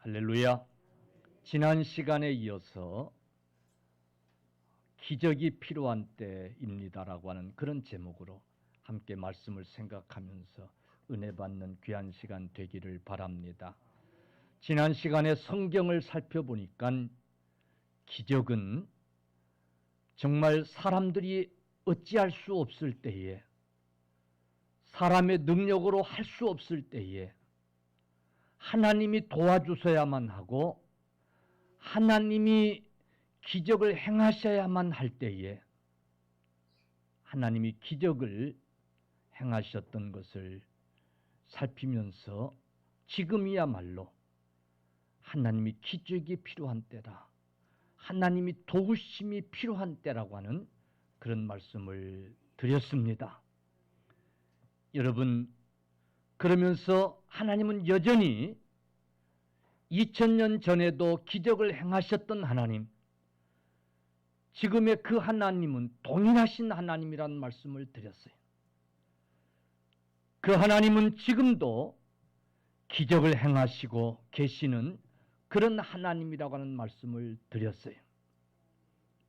할렐루야. 지난 시간에 이어서 기적이 필요한 때입니다라고 하는 그런 제목으로 함께 말씀을 생각하면서 은혜 받는 귀한 시간 되기를 바랍니다. 지난 시간에 성경을 살펴보니까 기적은 정말 사람들이 어찌할 수 없을 때에, 사람의 능력으로 할 수 없을 때에 하나님이 도와주셔야만 하고 하나님이 기적을 행하셔야만 할 때에 하나님이 기적을 행하셨던 것을 살피면서 지금이야말로 하나님이 기적이 필요한 때다, 하나님이 도우심이 필요한 때라고 하는 그런 말씀을 드렸습니다. 여러분, 그러면서 하나님은 여전히 2000년 전에도 기적을 행하셨던 하나님, 지금의 그 하나님은 동일하신 하나님이라는 말씀을 드렸어요. 그 하나님은 지금도 기적을 행하시고 계시는 그런 하나님이라고 하는 말씀을 드렸어요.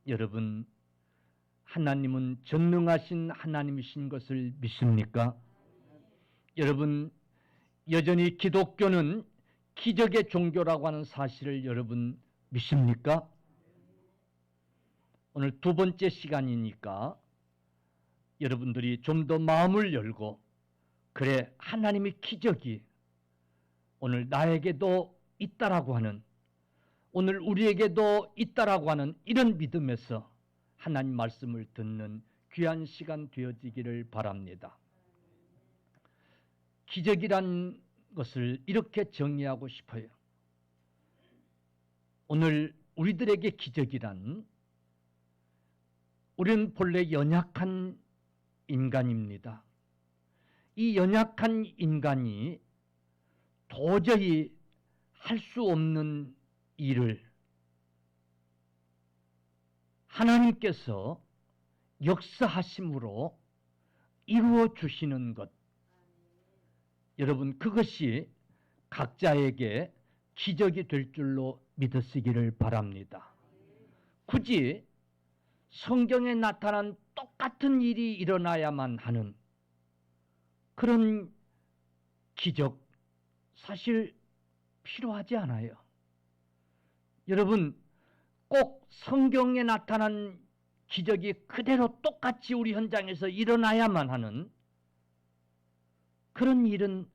여러분, 하나님은 전능하신 하나님이신 것을 믿습니까? 여러분, 여전히 기독교는 기적의 종교라고 하는 사실을 여러분 믿습니까? 오늘 두 번째 시간이니까 여러분들이 좀 더 마음을 열고, 그래, 하나님의 기적이 오늘 나에게도 있다라고 하는, 오늘 우리에게도 있다라고 하는 이런 믿음에서 하나님 말씀을 듣는 귀한 시간 되어지기를 바랍니다. 기적이란 것을 이렇게 정의하고 싶어요. 오늘 우리들에게 기적이란, 우리는 본래 연약한 인간입니다. 이 연약한 인간이 도저히 할 수 없는 일을 하나님께서 역사하심으로 이루어 주시는 것, 여러분, 그것이 각자에게 기적이 될 줄로 믿으시기를 바랍니다. 굳이 성경에 나타난 똑같은 일이 일어나야만 하는 그런 기적, 사실 필요하지 않아요. 여러분, 꼭 성경에 나타난 기적이 그대로 똑같이 우리 현장에서 일어나야만 하는 그런 일은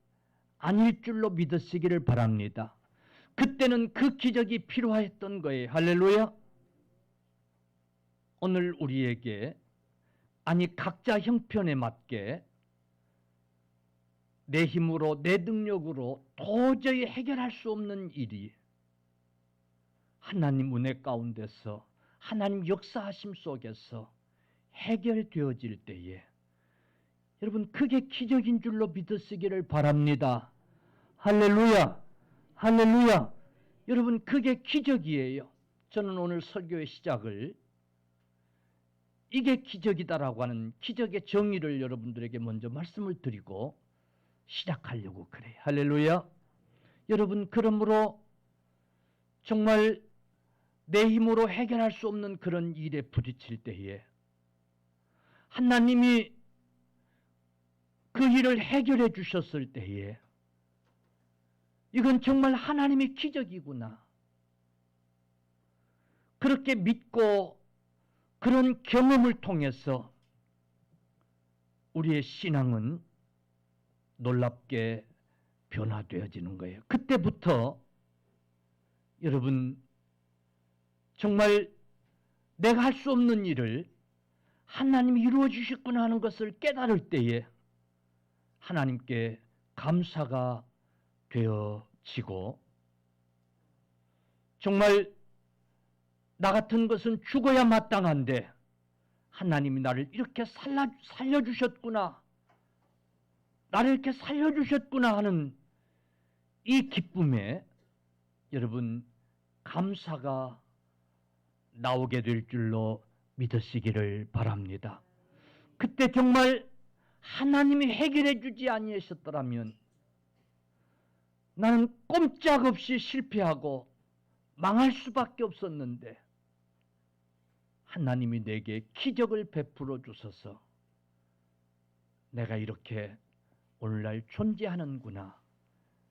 아닐 줄로 믿으시기를 바랍니다. 그때는 그 기적이 필요했던 거예요. 할렐루야. 오늘 우리에게, 아니 각자 형편에 맞게 내 힘으로, 내 능력으로 도저히 해결할 수 없는 일이 하나님 은혜 가운데서, 하나님 역사하심 속에서 해결되어질 때에 여러분, 그게 기적인 줄로 믿으시기를 바랍니다. 할렐루야, 할렐루야. 여러분, 그게 기적이에요. 저는 오늘 설교의 시작을 이게 기적이다라고 하는 기적의 정의를 여러분들에게 먼저 말씀을 드리고 시작하려고 그래요. 할렐루야. 여러분, 그러므로 정말 내 힘으로 해결할 수 없는 그런 일에 부딪힐 때에 하나님이 그 일을 해결해 주셨을 때에 이건 정말 하나님의 기적이구나, 그렇게 믿고 그런 경험을 통해서 우리의 신앙은 놀랍게 변화되어지는 거예요. 그때부터 여러분, 정말 내가 할 수 없는 일을 하나님이 이루어 주셨구나 하는 것을 깨달을 때에 하나님께 감사가 되어지고, 정말 나 같은 것은 죽어야 마땅한데 하나님이 나를 이렇게 살려주셨구나, 나를 이렇게 살려주셨구나 하는 이 기쁨에 여러분 감사가 나오게 될 줄로 믿으시기를 바랍니다. 그때 정말 하나님이 해결해 주지 아니하셨더라면 나는 꼼짝없이 실패하고 망할 수밖에 없었는데 하나님이 내게 기적을 베풀어 주셔서 내가 이렇게 오늘날 존재하는구나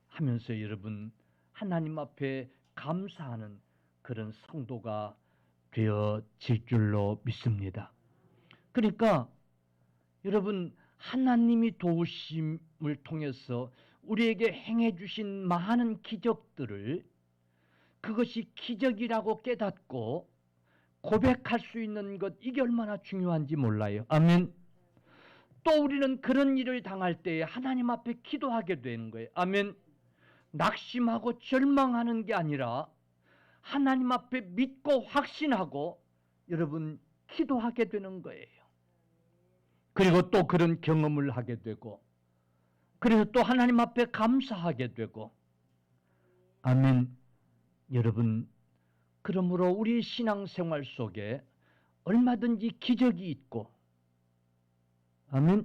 하면서 여러분 하나님 앞에 감사하는 그런 성도가 되어질 줄로 믿습니다. 그러니까 여러분 하나님이 도우심을 통해서 우리에게 행해 주신 많은 기적들을 그것이 기적이라고 깨닫고 고백할 수 있는 것, 이게 얼마나 중요한지 몰라요. 아멘. 또 우리는 그런 일을 당할 때에 하나님 앞에 기도하게 되는 거예요. 아멘. 낙심하고 절망하는 게 아니라 하나님 앞에 믿고 확신하고 여러분 기도하게 되는 거예요. 그리고 또 그런 경험을 하게 되고 그래서 또 하나님 앞에 감사하게 되고 아멘. 여러분 그러므로 우리 신앙생활 속에 얼마든지 기적이 있고 아멘.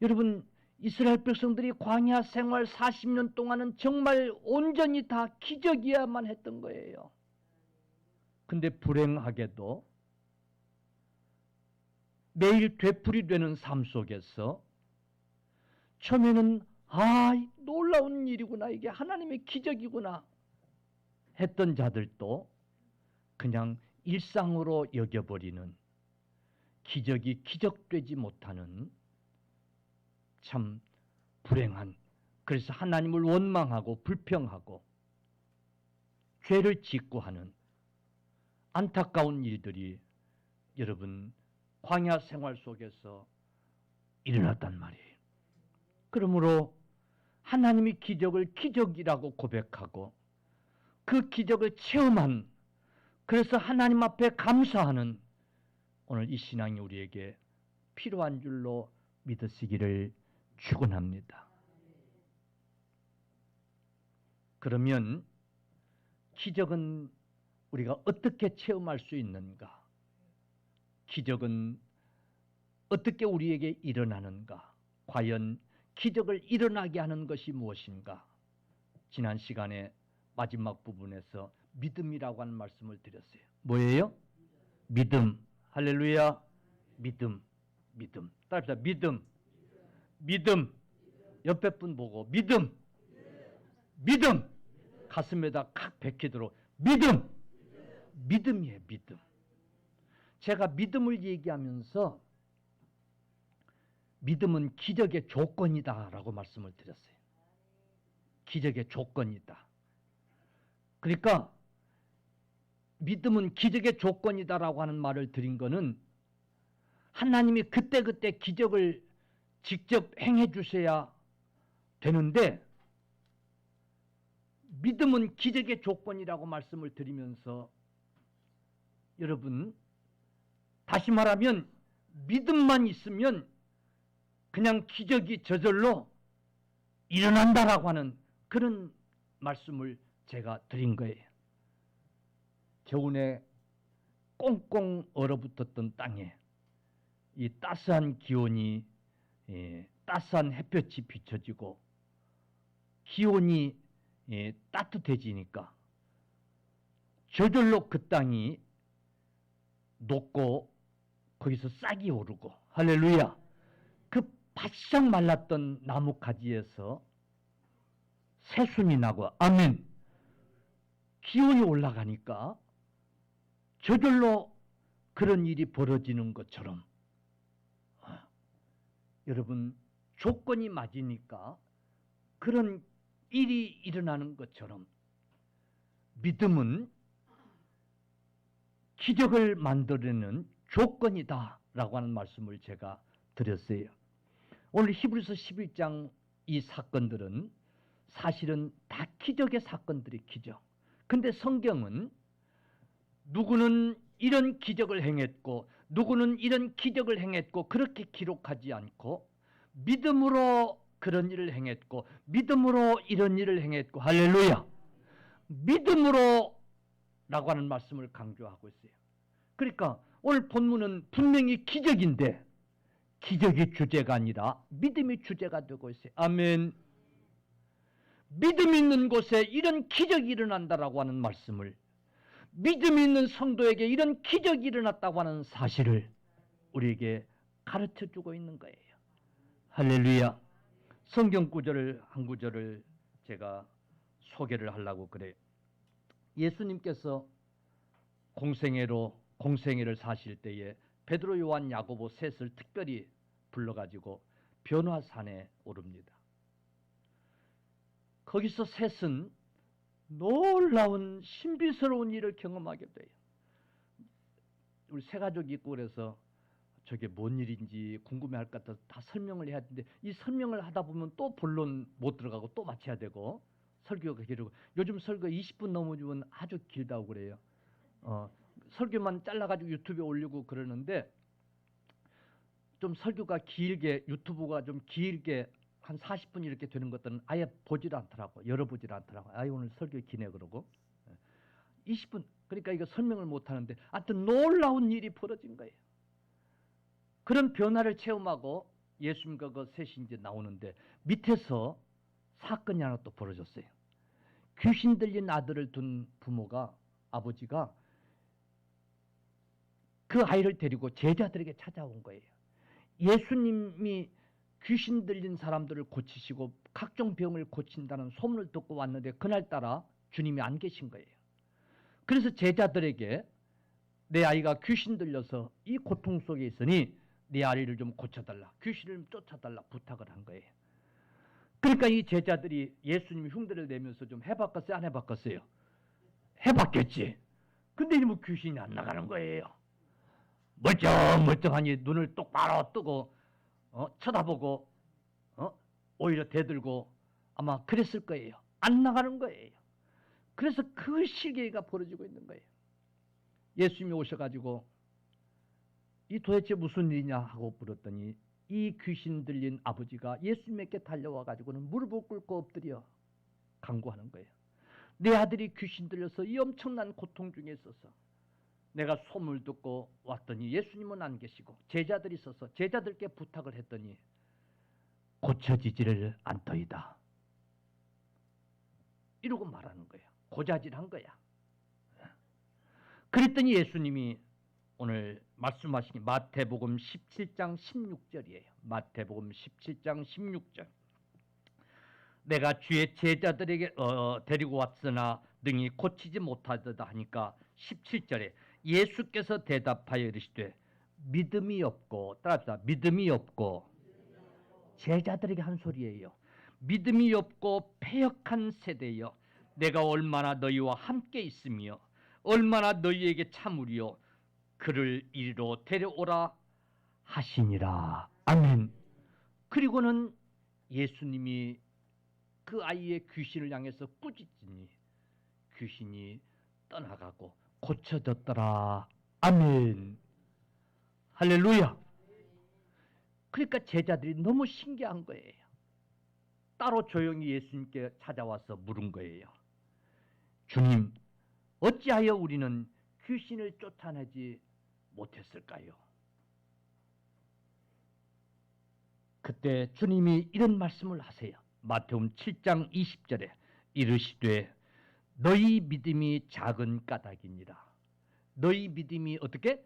여러분 이스라엘 백성들이 광야 생활 40년 동안은 정말 온전히 다 기적이야만 했던 거예요. 근데 불행하게도 매일 되풀이되는 삶 속에서 처음에는 놀라운 일이구나, 이게 하나님의 기적이구나 했던 자들도 그냥 일상으로 여겨버리는, 기적이 기적되지 못하는 참 불행한, 그래서 하나님을 원망하고 불평하고 죄를 짓고 하는 안타까운 일들이 여러분 광야 생활 속에서 일어났단 말이에요. 그러므로 하나님이 기적을 기적이라고 고백하고 그 기적을 체험한, 그래서 하나님 앞에 감사하는 오늘 이 신앙이 우리에게 필요한 줄로 믿으시기를 축원합니다. 그러면 기적은 우리가 어떻게 체험할 수 있는가? 기적은 어떻게 우리에게 일어나는가? 과연 기적을 일어나게 하는 것이 무엇인가? 지난 시간에 마지막 부분에서 믿음이라고 하는 말씀을 드렸어요. 뭐예요? 믿음. 할렐루야. 믿음. 믿음. 따라합시다. 믿음. 믿음. 옆에 분 보고 믿음. 믿음. 가슴에다 칵 베끼도록 믿음. 믿음이에요. 믿음. 제가 믿음을 얘기하면서 믿음은 기적의 조건이다라고 말씀을 드렸어요. 기적의 조건이다. 그러니까 믿음은 기적의 조건이다라고 하는 말을 드린 거는 하나님이 그때그때 기적을 직접 행해 주셔야 되는데, 믿음은 기적의 조건이라고 말씀을 드리면서 여러분 다시 말하면 믿음만 있으면 그냥 기적이 저절로 일어난다라고 하는 그런 말씀을 제가 드린 거예요. 겨우내 꽁꽁 얼어붙었던 땅에 이 따스한 기온이, 따스한 햇볕이 비춰지고 기온이 따뜻해지니까 저절로 그 땅이 녹고 거기서 싹이 오르고, 할렐루야. 그 바싹 말랐던 나무 가지에서 새순이 나고, 아멘. 기온이 올라가니까 저절로 그런 일이 벌어지는 것처럼 여러분 조건이 맞으니까 그런 일이 일어나는 것처럼 믿음은 기적을 만들어내는 조건이다 라고 하는 말씀을 제가 드렸어요. 오늘 히브리서 11장 이 사건들은 사실은 다 기적의 사건들이 기적. 근데 성경은 누구는 이런 기적을 행했고 누구는 이런 기적을 행했고 그렇게 기록하지 않고 믿음으로 그런 일을 행했고 믿음으로 이런 일을 행했고, 할렐루야. 믿음으로 라고 하는 말씀을 강조하고 있어요. 그러니까 오늘 본문은 분명히 기적인데 기적이 주제가 아니라 믿음이 주제가 되고 있어요. 아멘. 믿음 있는 곳에 이런 기적이 일어난다라고 하는 말씀을, 믿음 있는 성도에게 이런 기적이 일어났다고 하는 사실을 우리에게 가르쳐주고 있는 거예요. 할렐루야. 성경 구절을 한 구절을 제가 소개를 하려고 그래요. 예수님께서 공생애를 사실 때에 베드로, 요한, 야고보 셋을 특별히 불러가지고 변화산에 오릅니다. 거기서 셋은 놀라운 신비스러운 일을 경험하게 돼요. 우리 세 가족이 있고 그래서 저게 뭔 일인지 궁금해할 것 같아서 다 설명을 해야 되는데, 이 설명을 하다 보면 또 본론 못 들어가고 또 마쳐야 되고, 설교가 길고, 요즘 설교 20분 넘으면 아주 길다고 그래요. 설교만 잘라가지고 유튜브에 올리고 그러는데, 좀 설교가 길게, 유튜브가 좀 길게 한 40분 이렇게 되는 것들은 아예 보질 않더라고. 열어보질 않더라고. 아예 오늘 설교 기네 그러고. 20분, 그러니까 이거 설명을 못 하는데, 하여튼 놀라운 일이 벌어진 거예요. 그런 변화를 체험하고 예수님과 그 셋이 이제 나오는데, 밑에서 사건이 하나 또 벌어졌어요. 귀신 들린 아들을 둔 부모가, 아버지가 그 아이를 데리고 제자들에게 찾아온 거예요. 예수님이 귀신 들린 사람들을 고치시고 각종 병을 고친다는 소문을 듣고 왔는데, 그날따라 주님이 안 계신 거예요. 그래서 제자들에게 내 아이가 귀신 들려서 이 고통 속에 있으니 네 아이를 좀 고쳐달라, 귀신을 쫓아달라 부탁을 한 거예요. 그러니까 이 제자들이 예수님이 흉대를 내면서 좀 해봤겠어요? 안 해봤겠어요? 해봤겠지. 근데 뭐 귀신이 안 나가는 거예요. 멀쩡멀쩡하니 눈을 똑바로 뜨고 쳐다보고 오히려 대들고 아마 그랬을 거예요. 안 나가는 거예요. 그래서 그 시계가 벌어지고 있는 거예요. 예수님이 오셔가지고 이 도대체 무슨 일이냐 하고 물었더니, 이 귀신 들린 아버지가 예수님에게 달려와가지고는 무릎을 꿇고 엎드려 간구하는 거예요. 내 아들이 귀신 들려서 이 엄청난 고통 중에 있어서 내가 소문을 듣고 왔더니 예수님은 안 계시고 제자들이 있어서 제자들께 부탁을 했더니 고쳐지지를 않더이다. 이러고 말하는 거예요. 고자질한 거야. 그랬더니 예수님이 오늘 말씀하신 마태복음 17장 16절이에요. 마태복음 17장 16절. 내가 주의 제자들에게 데리고 왔으나 능히 고치지 못하더다 하니까 17절에 예수께서 대답하여 이르시되 믿음이 없고, 따라합시다. 믿음이 없고, 제자들에게 한 소리예요. 믿음이 없고 패역한 세대여, 내가 얼마나 너희와 함께 있으며 얼마나 너희에게 참으리요, 그를 이리로 데려오라 하시니라. 아멘. 그리고는 예수님이 그 아이의 귀신을 향해서 꾸짖으니 귀신이 떠나가고 고쳐졌더라. 아멘. 할렐루야. 그러니까 제자들이 너무 신기한 거예요. 따로 조용히 예수님께 찾아와서 물은 거예요. 주님, 어찌하여 우리는 귀신을 쫓아내지 못했을까요? 그때 주님이 이런 말씀을 하세요. 마태복음 7장 20절에 이르시되 너희 믿음이 작은 까닭이니라. 너희 믿음이 어떻게?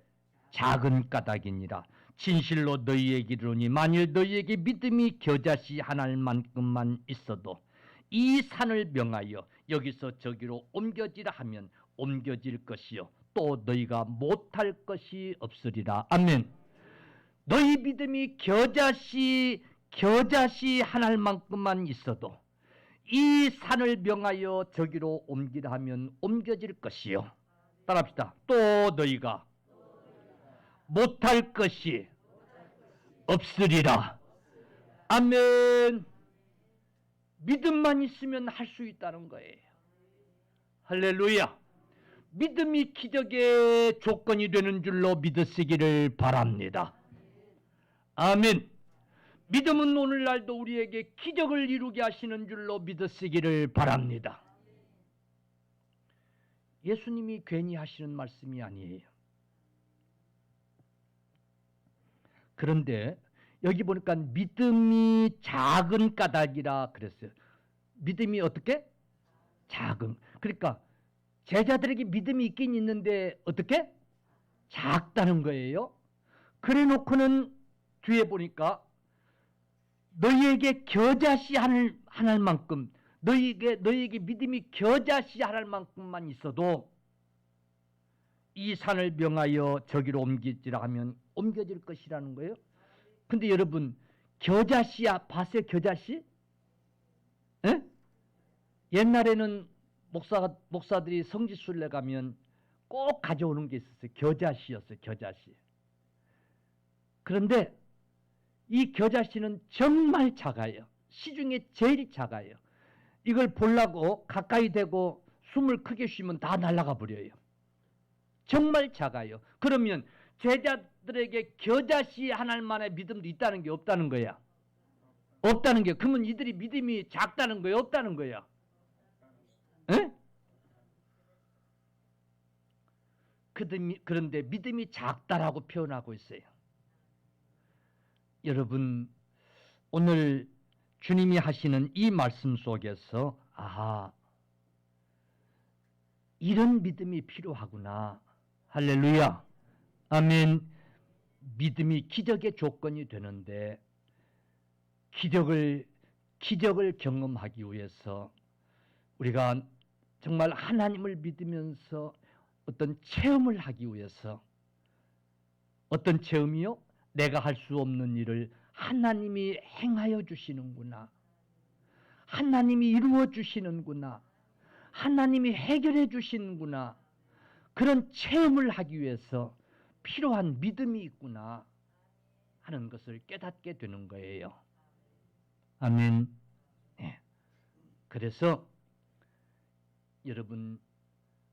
작은 까닭이니라. 진실로 너희에게 이르노니 만일 너희에게 믿음이 겨자씨 하나만큼만 있어도 이 산을 명하여 여기서 저기로 옮겨지라 하면 옮겨질 것이요 또 너희가 못할 것이 없으리라. 아멘. 너희 믿음이 겨자씨 하나만큼만 있어도 이 산을 명하여 저기로 옮기라 하면 옮겨질 것이요. 따라합시다. 또 너희가 못할 것이 없으리라. 아멘. 믿음만 있으면 할 수 있다는 거예요. 할렐루야. 믿음이 기적의 조건이 되는 줄로 믿으시기를 바랍니다. 아멘. 믿음은 오늘날도 우리에게 기적을 이루게 하시는 줄로 믿으시기를 바랍니다. 예수님이 괜히 하시는 말씀이 아니에요. 그런데 여기 보니까 믿음이 작은 까닭이라 그랬어요. 믿음이 어떻게? 작은. 그러니까 제자들에게 믿음이 있긴 있는데 어떻게? 작다는 거예요. 그래 놓고는 뒤에 보니까 너희에게 겨자씨 하나일 만큼, 너희에게 믿음이 겨자씨 하나일 만큼만 있어도 이 산을 명하여 저기로 옮기지라 하면 옮겨질 것이라는 거예요. 근데 여러분, 겨자씨야 봤어요? 겨자씨? 에? 옛날에는 목사들이 성지순례 가면 꼭 가져오는 게 있었어요. 겨자씨였어요. 겨자씨. 그런데 이 겨자씨는 정말 작아요. 시중에 제일 작아요. 이걸 보려고 가까이 대고 숨을 크게 쉬면 다 날아가 버려요. 정말 작아요. 그러면 제자들에게 겨자씨 하나만의 믿음도 있다는 게 없다는 거야. 없다는 게. 그러면 이들이 믿음이 작다는 거예요? 없다는 거야? 에? 그런데 믿음이 작다라고 표현하고 있어요. 여러분, 오늘 주님이 하시는 이 말씀 속에서 아하, 이런 믿음이 필요하구나. 할렐루야. 아멘. 믿음이 기적의 조건이 되는데 기적을 경험하기 위해서 우리가 정말 하나님을 믿으면서 어떤 체험을 하기 위해서, 어떤 체험이요? 내가 할 수 없는 일을 하나님이 행하여 주시는구나. 하나님이 이루어 주시는구나. 하나님이 해결해 주시는구나. 그런 체험을 하기 위해서 필요한 믿음이 있구나 하는 것을 깨닫게 되는 거예요. 아멘. 네. 그래서 여러분,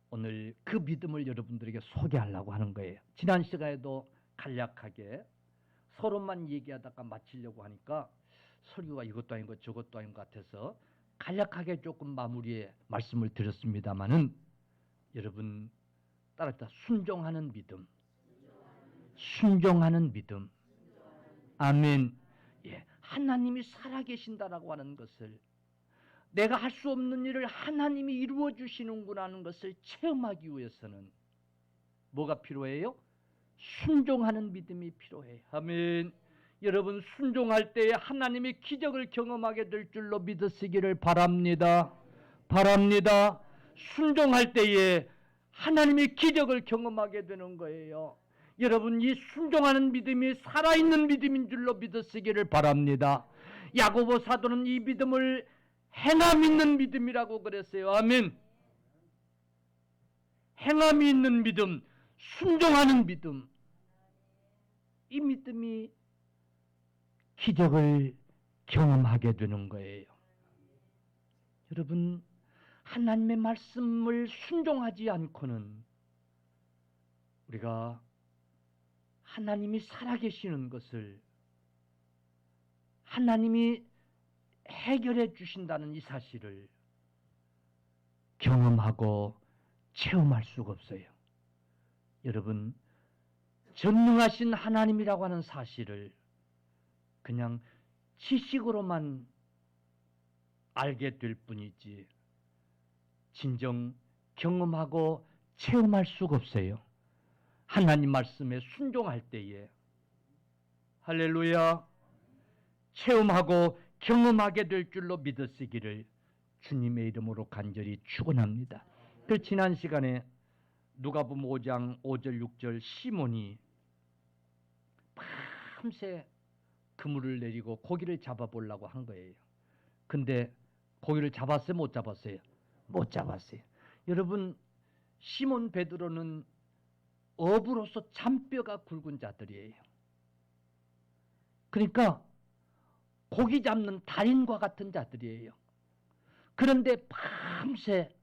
오늘 그 믿음을 여러분들에게 소개하려고 하는 거예요. 지난 시간에도 간략하게 서로만 얘기하다가 마치려고 하니까 설교가 이것도 아닌 것 저것도 아닌 것 같아서 간략하게 조금 마무리에 말씀을 드렸습니다마는 여러분 따라서 순종하는 믿음. 순종하는 믿음. 아멘. 예, 하나님이 살아계신다라고 하는 것을, 내가 할 수 없는 일을 하나님이 이루어 주시는구나 하는 것을 체험하기 위해서는 뭐가 필요해요? 순종하는 믿음이 필요해요. 아멘. 여러분, 순종할 때에 하나님이 기적을 경험하게 될 줄로 믿으시기를 바랍니다. 바랍니다. 순종할 때에 하나님이 기적을 경험하게 되는 거예요. 여러분, 이 순종하는 믿음이 살아있는 믿음인 줄로 믿으시기를 바랍니다. 야고보 사도는 이 믿음을 행함 있는 믿음이라고 그랬어요. 아멘. 행함이 있는 믿음, 순종하는 믿음. 이 믿음이 기적을 경험하게 되는 거예요. 여러분, 하나님의 말씀을 순종하지 않고는 우리가 하나님이 살아계시는 것을, 하나님이 해결해 주신다는 이 사실을 경험하고 체험할 수가 없어요. 여러분, 전능하신 하나님이라고 하는 사실을 그냥 지식으로만 알게 될 뿐이지 진정 경험하고 체험할 수가 없어요. 하나님 말씀에 순종할 때에. 할렐루야. 체험하고 경험하게 될 줄로 믿으시기를 주님의 이름으로 간절히 축원합니다. 그 지난 시간에 누가복음 5장 5절 6절 시몬이 밤새 그물을 내리고 고기를 잡아보려고 한 거예요. 근데 고기를 잡았어요? 못 잡았어요? 못 잡았어요. 여러분, 시몬 베드로는 어부로서 잔뼈가 굵은 자들이에요. 그러니까 고기 잡는 달인과 같은 자들이에요. 그런데 밤새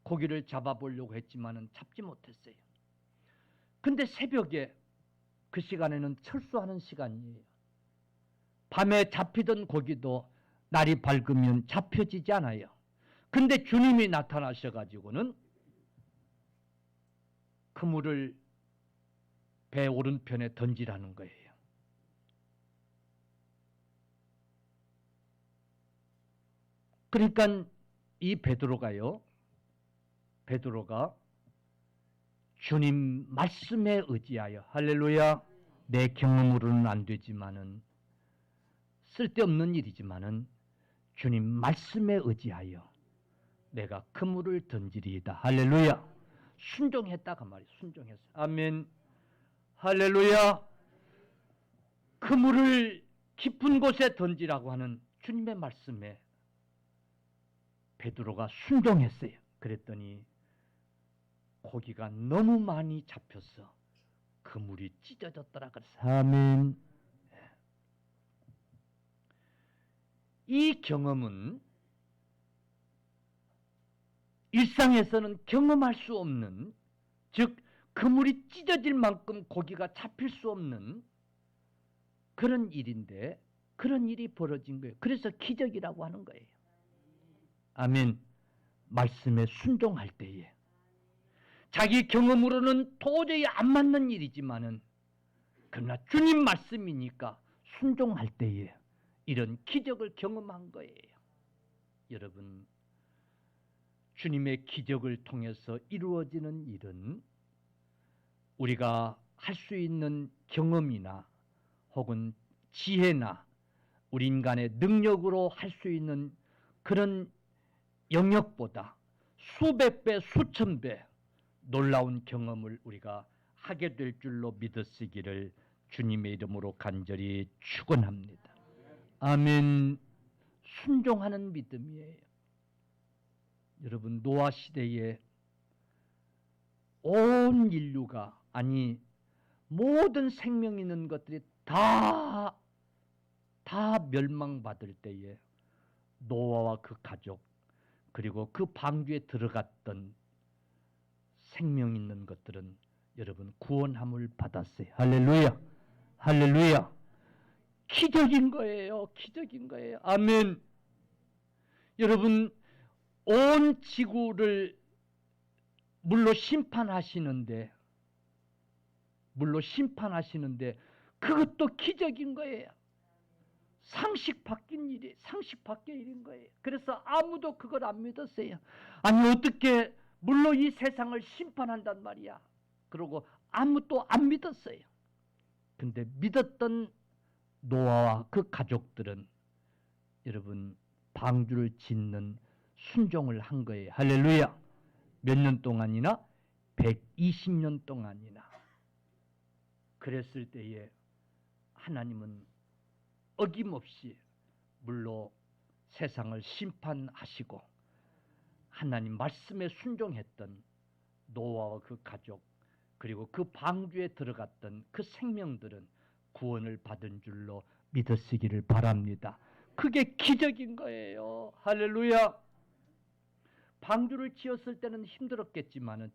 고기를 잡아보려고 했지만은 잡지 못했어요. 근데 새벽에, 그 시간에는 철수하는 시간이에요. 밤에 잡히던 고기도 날이 밝으면 잡혀지지 않아요. 근데 주님이 나타나셔가지고는 그물을 배 오른편에 던지라는 거예요. 그러니까 이 베드로가 주님 말씀에 의지하여, 할렐루야, 내 경험으로는 안 되지만은, 쓸데없는 일이지만은 주님 말씀에 의지하여 내가 그물을 던지리이다. 할렐루야. 순종했다가 말이에요. 순종했어요. 아멘. 할렐루야. 그물을 깊은 곳에 던지라고 하는 주님의 말씀에 베드로가 순종했어요. 그랬더니 고기가 너무 많이 잡혀서 그물이 찢어졌더라 그랬어요. 아멘. 이 경험은 일상에서는 경험할 수 없는, 즉 그물이 찢어질 만큼 고기가 잡힐 수 없는 그런 일인데, 그런 일이 벌어진 거예요. 그래서 기적이라고 하는 거예요. 아멘. 말씀에 순종할 때에 자기 경험으로는 도저히 안 맞는 일이지만은, 그러나 주님 말씀이니까 순종할 때에 이런 기적을 경험한 거예요. 여러분, 주님의 기적을 통해서 이루어지는 일은 우리가 할 수 있는 경험이나 혹은 지혜나 우리 인간의 능력으로 할 수 있는 그런 영역보다 수백 배, 수천 배 놀라운 경험을 우리가 하게 될 줄로 믿으시기를 주님의 이름으로 간절히 축원합니다. 아멘. 순종하는 믿음이에요. 여러분, 노아 시대에 온 인류가, 아니 모든 생명 있는 것들이 다 멸망받을 때에 노아와 그 가족, 그리고 그 방주에 들어갔던 생명 있는 것들은 여러분 구원함을 받았어요. 할렐루야. 할렐루야. 기적인 거예요. 기적인 거예요. 아멘. 여러분, 온 지구를 물로 심판하시는데 그것도 기적인 거예요. 상식 바뀐 일이, 상식 밖의 일인 거예요. 그래서 아무도 그걸 안 믿었어요. 아니 어떻게 물로 이 세상을 심판한단 말이야. 그러고 아무도 안 믿었어요. 근데 믿었던 노아와 그 가족들은 여러분 방주를 짓는 순종을 한 거예요. 할렐루야. 몇 년 동안이나? 120년 동안이나. 그랬을 때에 하나님은 어김없이 물로 세상을 심판하시고, 하나님 말씀에 순종했던 노아와 그 가족, 그리고 그 방주에 들어갔던 그 생명들은 구원을 받은 줄로 믿으시기를 바랍니다. 그게 기적인 거예요. 할렐루야. 방주를 지었을 때는 힘들었겠지만은,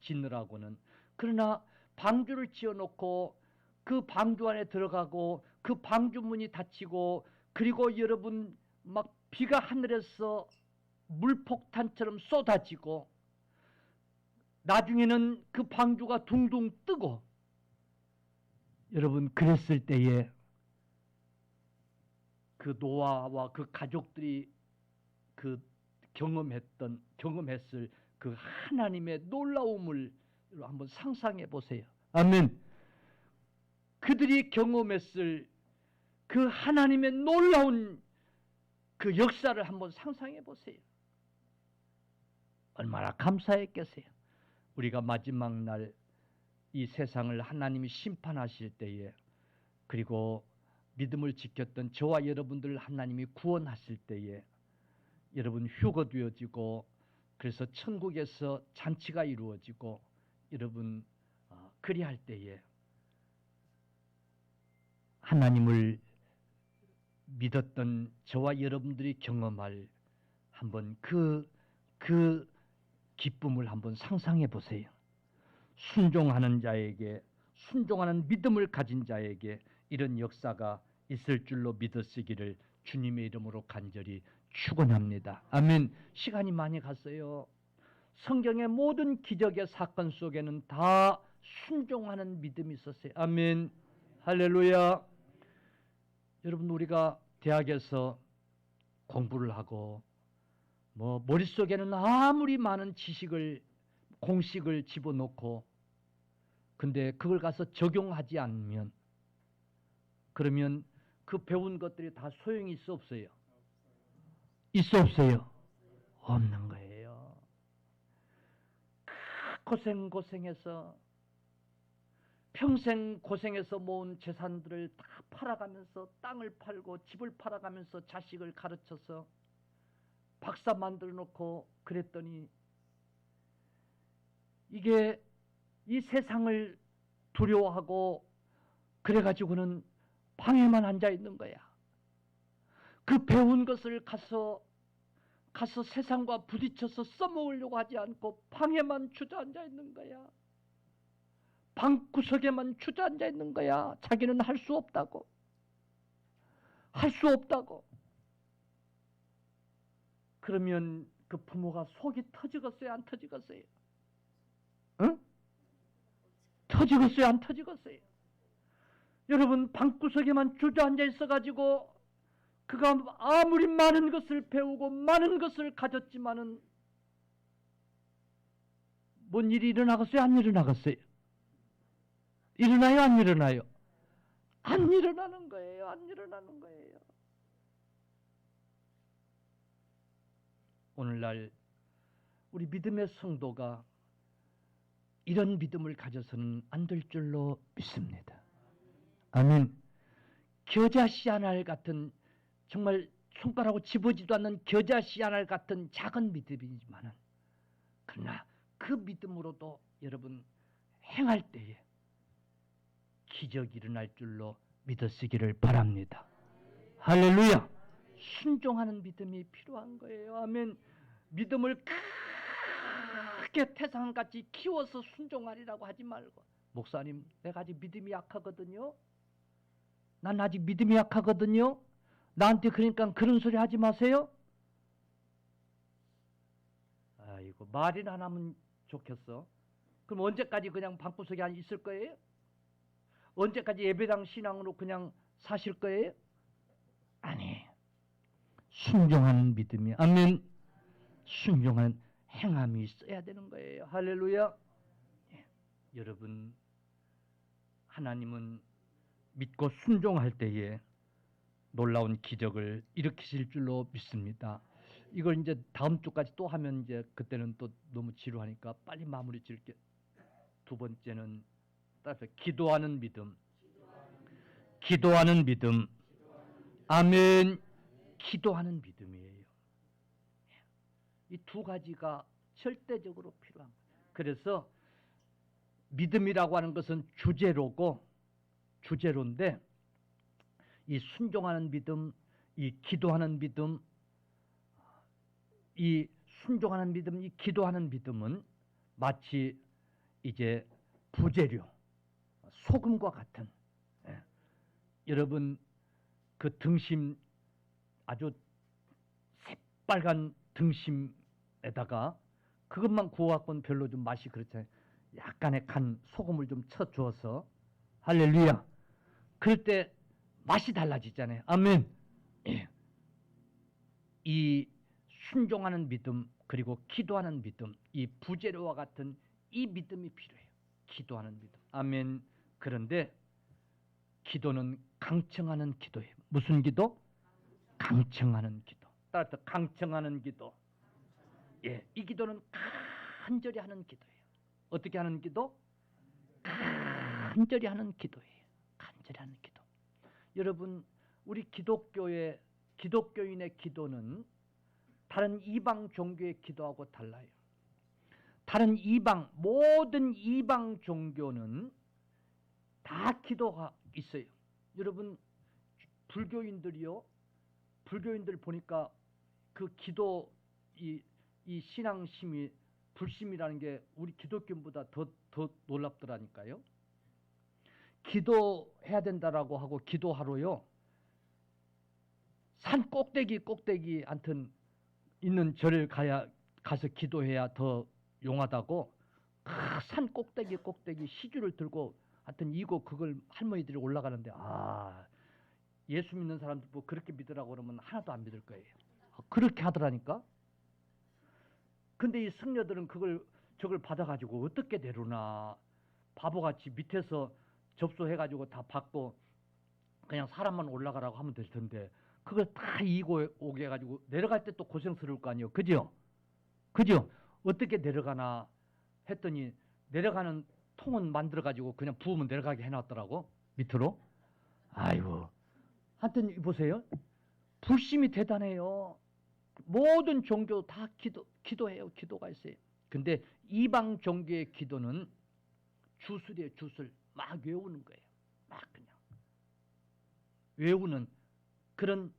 짓느라고는. 그러나 방주를 지어놓고 그 방주 안에 들어가고 그 방주 문이 닫히고, 그리고 여러분 막 비가 하늘에서 물폭탄처럼 쏟아지고, 나중에는 그 방주가 둥둥 뜨고, 여러분 그랬을 때에 그 노아와 그 가족들이 그 경험했을 그 하나님의 놀라움을 한번 상상해 보세요. 아멘. 그들이 경험했을 그 하나님의 놀라운 그 역사를 한번 상상해 보세요. 얼마나 감사했겠어요. 우리가 마지막 날 이 세상을 하나님이 심판하실 때에, 그리고 믿음을 지켰던 저와 여러분들 하나님이 구원하실 때에 여러분 휴거되어지고, 그래서 천국에서 잔치가 이루어지고, 여러분 그리할 때에 하나님을 믿었던 저와 여러분들이 경험할 한번 그 기쁨을 한번 상상해 보세요. 순종하는 자에게, 순종하는 믿음을 가진 자에게 이런 역사가 있을 줄로 믿으시기를 주님의 이름으로 간절히 축원합니다. 아멘. 시간이 많이 갔어요. 성경의 모든 기적의 사건 속에는 다 순종하는 믿음이 있었어요. 아멘. 할렐루야. 여러분, 우리가 대학에서 공부를 하고 뭐 머릿속에는 아무리 많은 지식을 공식을 집어넣고 근데 그걸 가서 적용하지 않으면 그러면 그 배운 것들이 다 소용이 있어 없어요? 있어 없어요? 없는 거예요. 고생해서 평생 고생해서 모은 재산들을 다 팔아가면서 땅을 팔고 집을 팔아가면서 자식을 가르쳐서 박사 만들어 놓고 그랬더니 이게 이 세상을 두려워하고 그래가지고는 방에만 앉아 있는 거야. 그 배운 것을 가서 세상과 부딪혀서 써먹으려고 하지 않고 방에만 주저앉아 있는 거야. 방구석에만 주저앉아 있는 거야. 자기는 할 수 없다고. 할 수 없다고. 그러면 그 부모가 속이 터지겠어요? 안 터지겠어요? 응? 터지겠어요? 안 터지겠어요? 여러분 방구석에만 주저앉아 있어가지고 그가 아무리 많은 것을 배우고 많은 것을 가졌지만은 뭔 일이 일어나겠어요? 안 일어나겠어요? 일어나요? 안 일어나요? 안 일어나는 거예요. 안 일어나는 거예요. 오늘날 우리 믿음의 성도가 이런 믿음을 가져서는 안 될 줄로 믿습니다. 아멘. 겨자씨 하나 같은 정말 손가락으로 집어지도 않는 겨자씨 하나 같은 작은 믿음이지만은 그러나 그 믿음으로도 여러분 행할 때에 기적이 일어날 줄로 믿으시기를 바랍니다. 할렐루야. 순종하는 믿음이 필요한 거예요. 아멘. 믿음을 크게 태산같이 키워서 순종하리라고 하지 말고 목사님 내가 아직 믿음이 약하거든요. 난 아직 믿음이 약하거든요. 나한테 그러니까 그런 소리 하지 마세요. 아이고 말이나 안 하면 좋겠어. 그럼 언제까지 그냥 방구석에 있을 거예요? 언제까지 예배당 신앙으로 그냥 사실 거예요? 아니. 순종하는 믿음이 아멘. 순종하는 행함이 있어야 되는 거예요. 할렐루야. 예. 여러분 하나님은 믿고 순종할 때에 놀라운 기적을 일으키실 줄로 믿습니다. 이걸 이제 다음 주까지 또 하면 이제 그때는 또 너무 지루하니까 빨리 마무리 지을게. 두 번째는 따라서 기도하는 믿음. 기도하는 믿음. 아멘. 기도하는 믿음이에요. 이 두 가지가 절대적으로 필요한 거예요. 그래서 믿음이라고 하는 것은 주제로인데 이 순종하는 믿음, 이 기도하는 믿음, 이 순종하는 믿음, 이 기도하는 믿음은 마치 이제 부재료, 소금과 같은 여러분 그 등심 아주 새빨간 등심에다가 그것만 구워갖고는 별로 좀 맛이 그렇잖아요. 약간의 간 소금을 좀 쳐주어서 할렐루야. 그럴 때 맛이 달라지잖아요. 아멘. 예. 이 순종하는 믿음 그리고 기도하는 믿음 이 부재료와 같은 이 믿음이 필요해요. 기도하는 믿음. 아멘. 그런데 기도는 강청하는 기도예요. 무슨 기도? 강청하는 기도. 따라서 강청하는 기도. 예, 이 기도는 간절히 하는 기도예요. 어떻게 하는 기도? 간절히 하는 기도예요. 간절히 하는 기도. 여러분, 우리 기독교인의 기도는 다른 이방 종교의 기도하고 달라요. 다른 모든 이방 종교는 다 기도가 있어요. 여러분, 불교인들 보니까 그 기도, 이 신앙심이, 불심이라는 게 우리 기독교인보다 더 놀랍더라니까요. 기도해야 된다라고 하고 기도하러요. 산 꼭대기 한튼 있는 절을 가서 기도해야 더 용하다고 산 꼭대기 시주를 들고 하여튼 이고 그걸 할머니들이 올라가는데 예수 믿는 사람들 뭐 그렇게 믿으라고 그러면 하나도 안 믿을 거예요. 그렇게 하더라니까. 근데 이 승려들은 저걸 받아가지고 어떻게 내려나 바보같이 밑에서 접수해가지고 다 받고 그냥 사람만 올라가라고 하면 될 텐데 그걸 다 이고 오게 해가지고 내려갈 때 또 고생스러울 거 아니에요. 그죠? 그죠? 어떻게 내려가나 했더니 내려가는 통은 만들어가지고 그냥 부으면 내려가게 해놨더라고. 밑으로. 아이고. 하여튼 보세요. 불심이 대단해요. 모든 종교 다 기도해요. 기도가 있어요. 근데 이방 종교의 기도는 주술이에요. 주술. 막 외우는 거예요. 막 그냥. 외우는 그런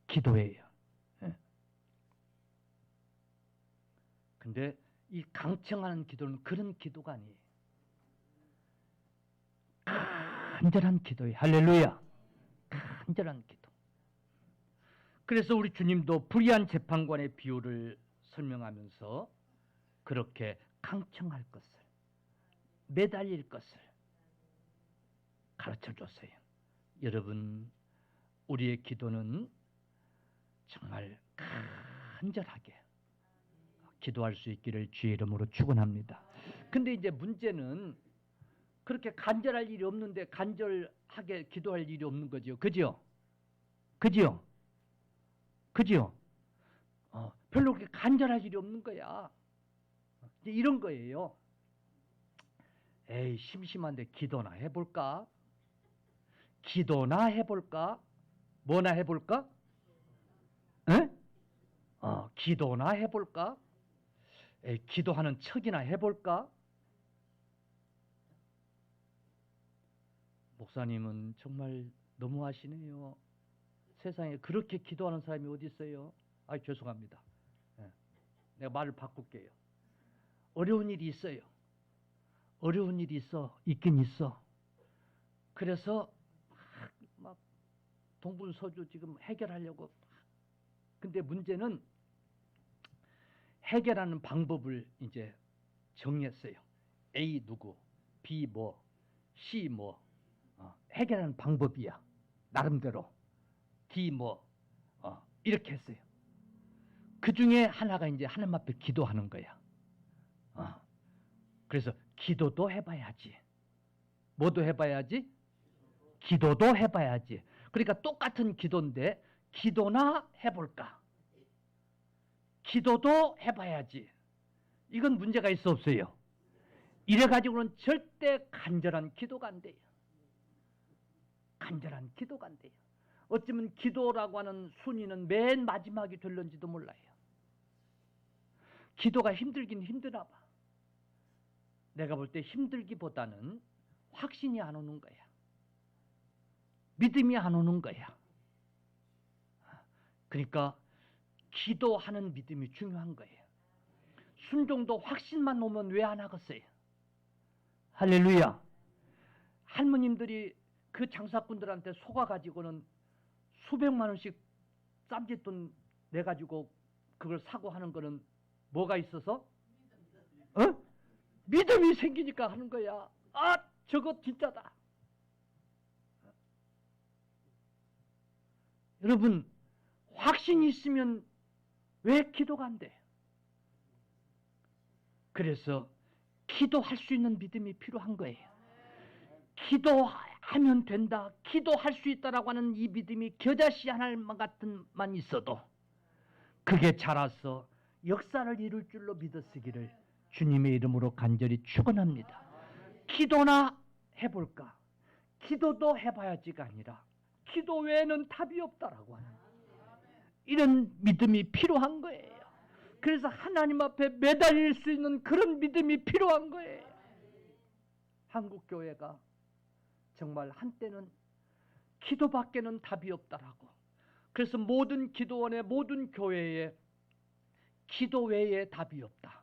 기도예요. 예. 근데 이 강청하는 기도는 그런 기도가 아니에요. 간절한 기도예요. 할렐루야. 간절한 기도. 그래서 우리 주님도 불의한 재판관의 비유를 설명하면서 그렇게 강청할 것을, 매달릴 것을 가르쳐 줬어요. 여러분, 우리의 기도는 정말 간절하게 기도할 수 있기를 주의 이름으로 축원합니다. 근데 이제 문제는 그렇게 간절할 일이 없는데 간절하게 기도할 일이 없는 거죠. 그죠? 그죠? 그죠? 별로 그렇게 간절할 일이 없는 거야. 이제 이런 거예요. 에이, 심심한데 기도나 해볼까? 기도나 해볼까? 뭐나 해볼까? 에? 기도나 해볼까? 에이, 기도하는 척이나 해볼까? 목사님은 정말 너무하시네요. 세상에 그렇게 기도하는 사람이 어디 있어요? 죄송합니다. 예, 내가 말을 바꿀게요. 어려운 일이 있어요. 어려운 일이 있긴 있어. 그래서 막 동분서주 지금 해결하려고. 근데 문제는 해결하는 방법을 이제 정했어요. A 누구, B 뭐, C 뭐, 해결하는 방법이야. 나름대로. D 뭐, 이렇게 했어요. 그 중에 하나가 이제 하나님 앞에 기도하는 거야. 그래서 기도도 해봐야지. 뭐도 해봐야지? 기도도 해봐야지. 그러니까 똑같은 기도인데 기도나 해볼까? 기도도 해봐야지. 이건 문제가 있어 없어요? 이래가지고는 절대 간절한 기도가 안 돼요. 간절한 기도가 안 돼요. 어쩌면 기도라고 하는 순위는 맨 마지막이 될런지도 몰라요. 기도가 힘들긴 힘드나 봐. 내가 볼 때 힘들기보다는 확신이 안 오는 거야. 믿음이 안 오는 거야. 그러니까 기도하는 믿음이 중요한 거예요. 순종도 확신만 오면 왜 안 하겠어요? 할렐루야. 할머님들이 그 장사꾼들한테 속아가지고는 수백만 원씩 쌈짓돈 내가지고 그걸 사고 하는 거는 뭐가 있어서? 믿음이 생기니까 하는 거야. 저거 진짜다. 여러분, 확신이 있으면 왜 기도가 안 돼? 그래서 기도할 수 있는 믿음이 필요한 거예요. 기도하면 된다, 기도할 수 있다라고 하는 이 믿음이 겨자씨 하나만 같은만 있어도 그게 자라서 역사를 이룰 줄로 믿었으기를 주님의 이름으로 간절히 축원합니다. 기도나 해볼까? 기도도 해봐야지가 아니라 기도 외에는 답이 없다라고 하는 이런 믿음이 필요한 거예요. 그래서 하나님 앞에 매달릴 수 있는 그런 믿음이 필요한 거예요. 한국 교회가 정말 한때는 기도밖에는 답이 없다라고. 그래서 모든 기도원의 모든 교회에 기도 외에 답이 없다.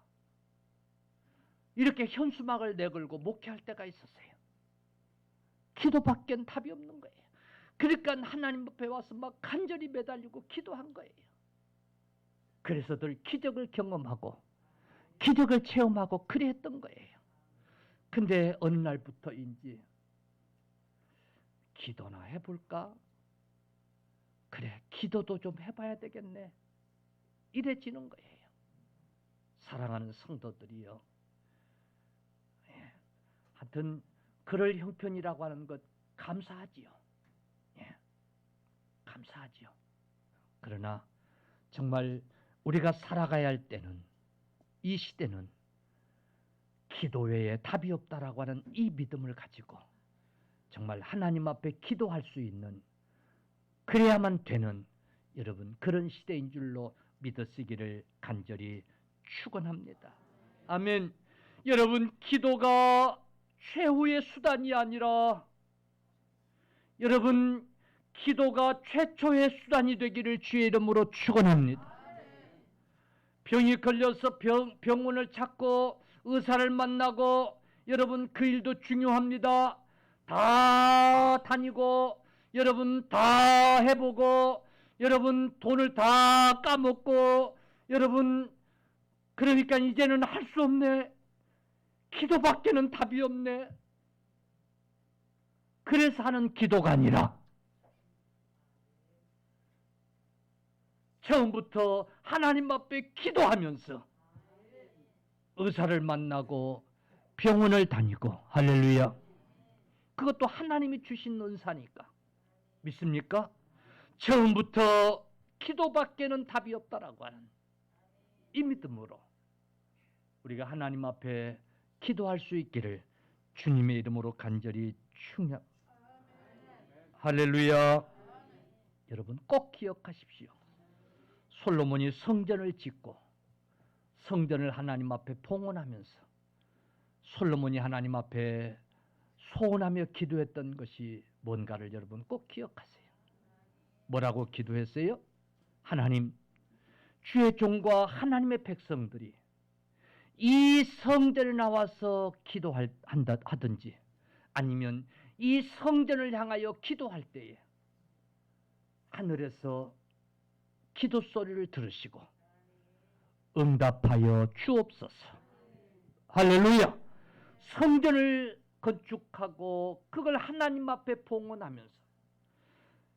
이렇게 현수막을 내걸고 목회할 때가 있었어요. 기도밖엔 답이 없는 거예요. 그러니까 하나님 앞에 와서 막 간절히 매달리고 기도한 거예요. 그래서 늘 기적을 경험하고 기적을 체험하고 그랬던 거예요. 근데 어느 날부터인지 기도나 해볼까? 그래, 기도도 좀 해봐야 되겠네. 이래지는 거예요. 사랑하는 성도들이요. 하여튼 그럴 형편이라고 하는 것 감사하지요. 감사하지요. 그러나 정말 우리가 살아가야 할 때는, 이 시대는 기도 외에 답이 없다라고 하는 이 믿음을 가지고 정말 하나님 앞에 기도할 수 있는, 그래야만 되는 여러분 그런 시대인 줄로 믿으시기를 간절히 축원합니다. 아멘. 여러분, 기도가 최후의 수단이 아니라 여러분 기도가 최초의 수단이 되기를 주의 이름으로 축원합니다. 병이 걸려서 병원을 찾고 의사를 만나고, 여러분 그 일도 중요합니다. 다 다니고 여러분 다 해보고 여러분 돈을 다 까먹고, 여러분 그러니까 이제는 할 수 없네. 기도밖에는 답이 없네. 그래서 하는 기도가 아니라 처음부터 하나님 앞에 기도하면서 의사를 만나고 병원을 다니고, 할렐루야. 그것도 하나님이 주신 은사니까. 믿습니까? 처음부터 기도밖에는 답이 없다라고 하는 이 믿음으로 우리가 하나님 앞에 기도할 수 있기를 주님의 이름으로 간절히 축원. 할렐루야. 여러분 꼭 기억하십시오. 솔로몬이 성전을 짓고 성전을 하나님 앞에 봉헌하면서 솔로몬이 하나님 앞에 소원하며 기도했던 것이 뭔가를 여러분 꼭 기억하세요. 뭐라고 기도했어요? 하나님, 주의 종과 하나님의 백성들이 이 성전에 나와서 기도하든지 아니면 이 성전을 향하여 기도할 때에 하늘에서 기도 소리를 들으시고 응답하여 주옵소서. 할렐루야. 성전을 건축하고 그걸 하나님 앞에 봉헌하면서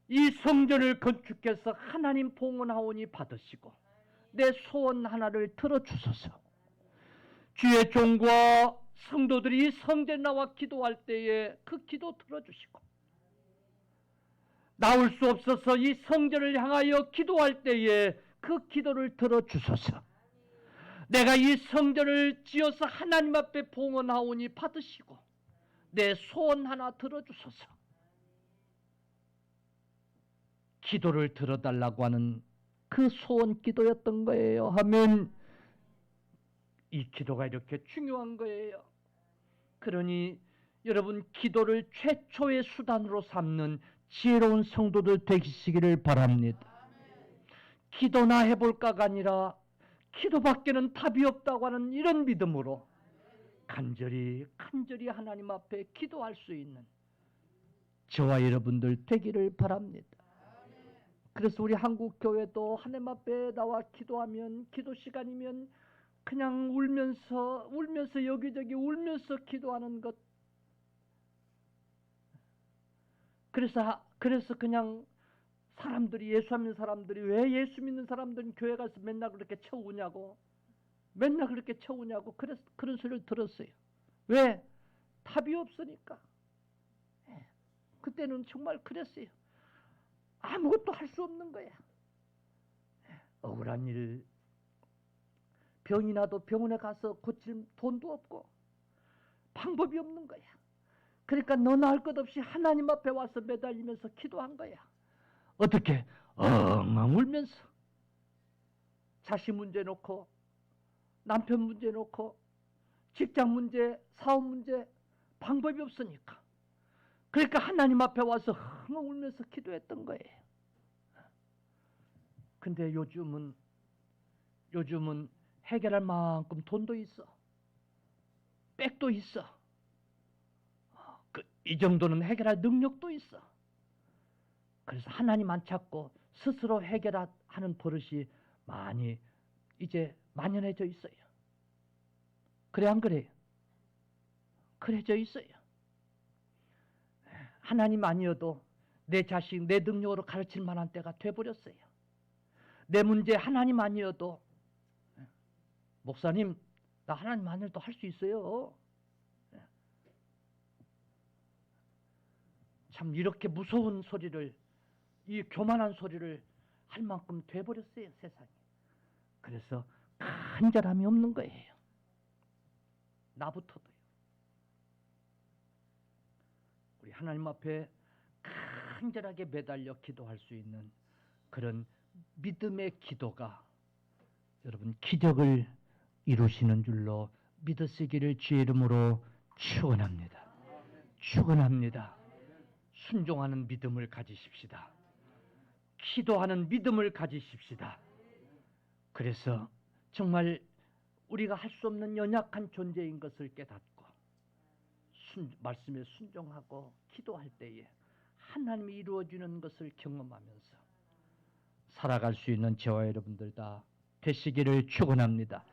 이 성전을 건축해서 하나님 봉헌하오니 받으시고 내 소원 하나를 들어주소서. 주의 종과 성도들이 성전에 나와 기도할 때에 그 기도 들어주시고, 나올 수 없어서 이 성전을 향하여 기도할 때에 그 기도를 들어주소서. 내가 이 성전을 지어서 하나님 앞에 봉헌하오니 받으시고 내 소원 하나 들어주소서. 기도를 들어달라고 하는 그 소원 기도였던 거예요. 하면 이 기도가 이렇게 중요한 거예요. 그러니 여러분 기도를 최초의 수단으로 삼는 지혜로운 성도들 되시기를 바랍니다. 기도나 해볼까가 아니라 기도밖에는 답이 없다고 하는 이런 믿음으로 간절히 하나님 앞에 기도할 수 있는 저와 여러분들 되기를 바랍니다. 그래서 우리 한국교회도 하나님 앞에 나와 기도하면, 기도 시간이면 그냥 울면서 여기저기 울면서 기도하는 것. 그래서 그냥 사람들이, 예수 믿는 사람들이, 왜 예수 믿는 사람들은 교회 가서 맨날 그렇게 쳐우냐고, 그런 소리를 들었어요. 왜? 답이 없으니까. 그때는 정말 그랬어요. 아무것도 할 수 없는 거야. 억울한 일, 병이 나도 병원에 가서 고칠 돈도 없고 방법이 없는 거야. 그러니까 너나 할 것 없이 하나님 앞에 와서 매달리면서 기도한 거야. 어떻게? 엉엉 울면서. 자식 문제 놓고, 남편 문제 놓고, 직장 문제, 사업 문제, 방법이 없으니까. 그러니까 하나님 앞에 와서 엉엉 울면서 기도했던 거예요. 근데 요즘은 해결할 만큼 돈도 있어. 백도 있어. 이 정도는 해결할 능력도 있어. 그래서 하나님 안 찾고 스스로 해결하는 버릇이 많이 이제 만연해져 있어요. 그래 안 그래요? 그래져 있어요. 하나님 아니어도 내 자식, 내 능력으로 가르칠 만한 때가 돼버렸어요. 내 문제 하나님 아니어도 목사님, 나 하나님 만일도 할 수 있어요. 참 이렇게 무서운 소리를, 이 교만한 소리를 할 만큼 돼버렸어요, 세상에. 그래서 간절함이 없는 거예요. 나부터도요. 우리 하나님 앞에 간절하게 매달려 기도할 수 있는 그런 믿음의 기도가 여러분 기적을 이루시는 줄로 믿으시기를 주의 이름으로 축원합니다. 축원합니다. 순종하는 믿음을 가지십시다. 기도하는 믿음을 가지십시다. 그래서 정말 우리가 할 수 없는 연약한 존재인 것을 깨닫고 말씀에 순종하고 기도할 때에 하나님이 이루어주는 것을 경험하면서 살아갈 수 있는 저와 여러분들 다 되시기를 축원합니다.